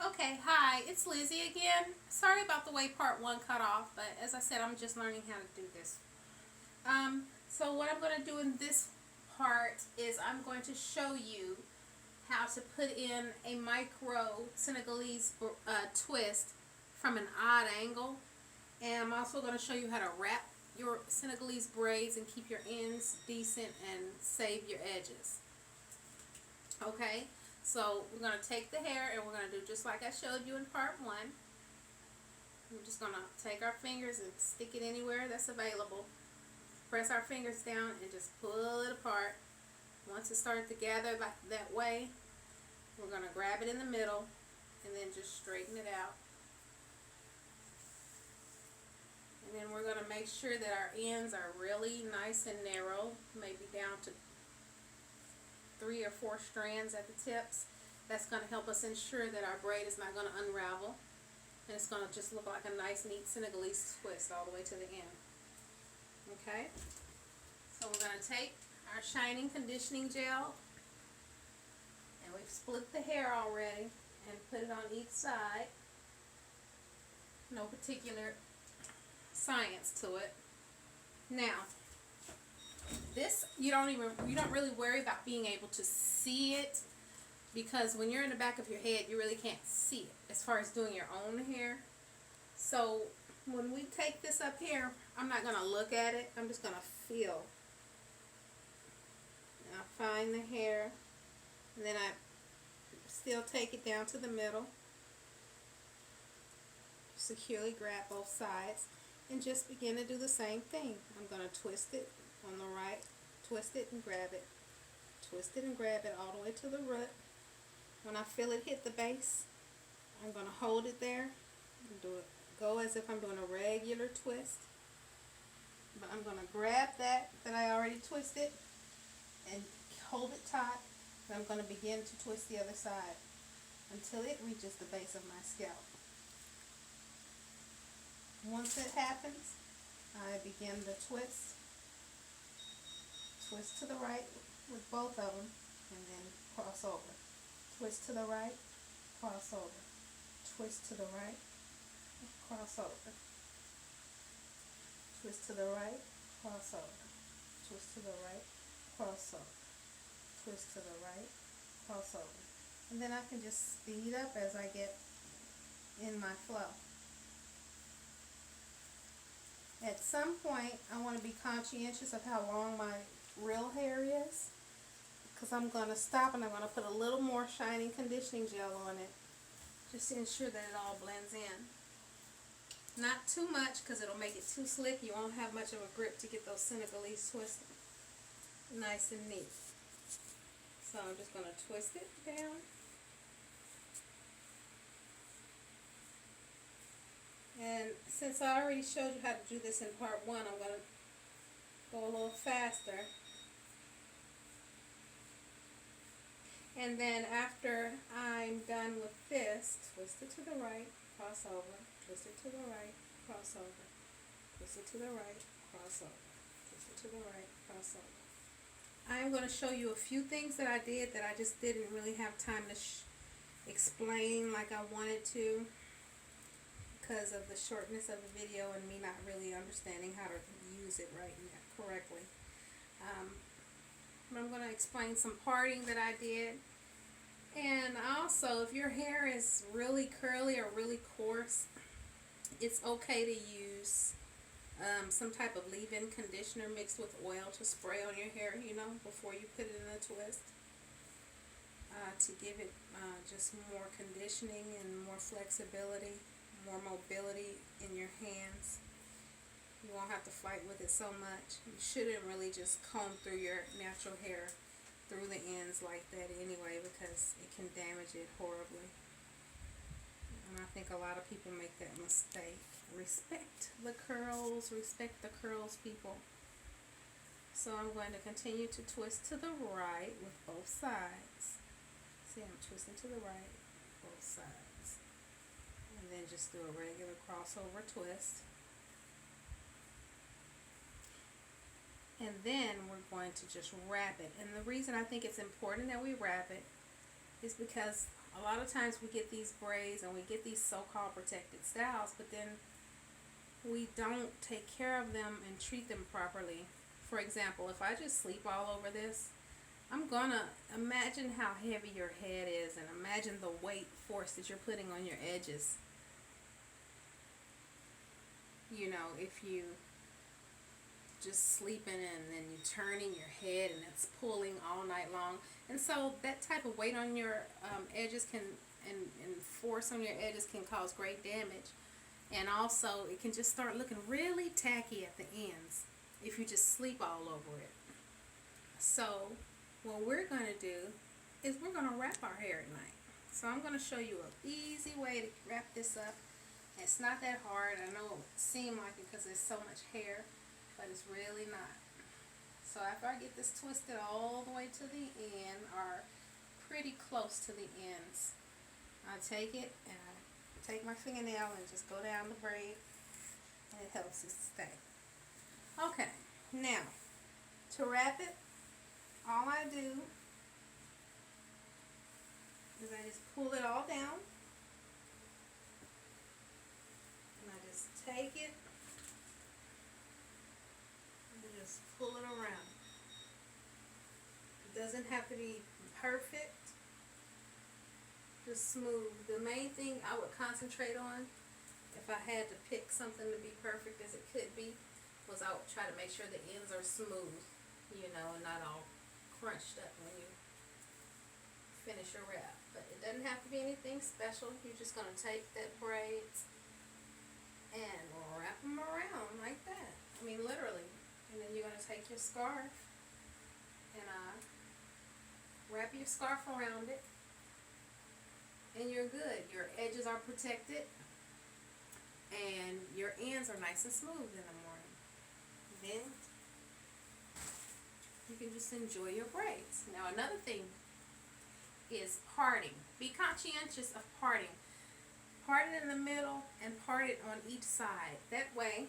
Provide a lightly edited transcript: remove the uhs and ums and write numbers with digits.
Okay, hi, it's Lizzie again. Sorry about the way part one cut off, but as I said, I'm just learning how to do this. So what I'm going to do in this part is I'm going to show you how to put in a micro Senegalese twist from an odd angle. And I'm also going to show you how to wrap your Senegalese braids and keep your ends decent and save your edges. Okay, so we're going to take the hair and we're going to do just like I showed you in part one. We're just going to take our fingers and stick it anywhere that's available. Press our fingers down and just pull it apart. Once it starts to gather like that way, we're going to grab it in the middle and then just straighten it out. And then we're going to make sure that our ends are really nice and narrow, maybe down to 3 or 4 strands at the tips. That's going to help us ensure that our braid is not going to unravel. And it's going to just look like a nice, neat Senegalese twist all the way to the end. Okay? So we're going to take our shining conditioning gel, and we've split the hair already and put it on each side. No particular science to it. Now, this you don't really worry about being able to see it, because when you're in the back of your head you really can't see it as far as doing your own hair. So when we take this up here, I'm not going to look at it, I'm just going to feel. Now find the hair, and then I still take it down to the middle, securely grab both sides, and just begin to do the same thing. I'm going to twist it on the right, twist it and grab it, twist it and grab it all the way to the root. When I feel it hit the base, I'm going to hold it there and go as if I'm doing a regular twist. But I'm going to grab that I already twisted and hold it tight, and I'm going to begin to twist the other side until it reaches the base of my scalp. Once it happens, I begin the twist to the right with both of them, and then cross over. Twist to the right, cross over. Twist to the right, cross over. Twist to the right, cross over. Twist to the right, cross over. Twist to the right, cross over. And then I can just speed up as I get in my flow. At some point, I want to be conscientious of how long my real hair is, because I'm going to stop and I'm going to put a little more shining conditioning gel on it, just to ensure that it all blends in. Not too much, because it'll make it too slick. You won't have much of a grip to get those Senegalese twists nice and neat. So I'm just going to twist it down. And since I already showed you how to do this in part one, I'm going to go a little faster. And then after I'm done with this, twist it to the right, cross over, twist it to the right, cross over, twist it to the right, cross over, twist it to the right, cross over. I'm going to show you a few things that I did that I just didn't really have time to explain like I wanted to, because of the shortness of the video and me not really understanding how to use it correctly. But I'm going to explain some parting that I did. And also, if your hair is really curly or really coarse, it's okay to use some type of leave-in conditioner mixed with oil to spray on your hair, before you put it in a twist, to give it just more conditioning and more flexibility, more mobility in your hands. You won't have to fight with it so much. You shouldn't really just comb through your natural hair through the ends like that anyway, because it can damage it horribly. And I think a lot of people make that mistake. Respect the curls, people. So I'm going to continue to twist to the right with both sides. See, I'm twisting to the right, both sides. And then just do a regular crossover twist. And then we're going to just wrap it. And the reason I think it's important that we wrap it is because a lot of times we get these braids and we get these so-called protected styles, but then we don't take care of them and treat them properly. For example, if I just sleep all over this, I'm gonna imagine how heavy your head is and imagine the weight force that you're putting on your edges. You know, if you just sleeping and then you turning your head and it's pulling all night long. And so that type of weight on your edges can, and force on your edges can cause great damage. And also it can just start looking really tacky at the ends if you just sleep all over it. So what we're going to do is we're going to wrap our hair at night. So I'm going to show you an easy way to wrap this up. It's not that hard. I know it would seem like it because there's so much hair, but it's really not. So after I get this twisted all the way to the end, or pretty close to the ends, I take it and I take my fingernail and just go down the braid, and it helps it stay. Okay, now to wrap it, all I do is I just pull it all down, and I just take it and just pull it around. It doesn't have to be perfect, just smooth. The main thing I would concentrate on, if I had to pick something to be perfect as it could be, was I would try to make sure the ends are smooth, you know, and not all crunched up when you finish your wrap. But it doesn't have to be anything special. You're just going to take that braids and wrap them around like that. I mean, literally. And then you're going to take your scarf and wrap your scarf around it, and you're good. Your edges are protected and your ends are nice and smooth in the morning. Then you can just enjoy your braids. Now another thing is parting. Be conscientious of parting. Part it in the middle and part it on each side. That way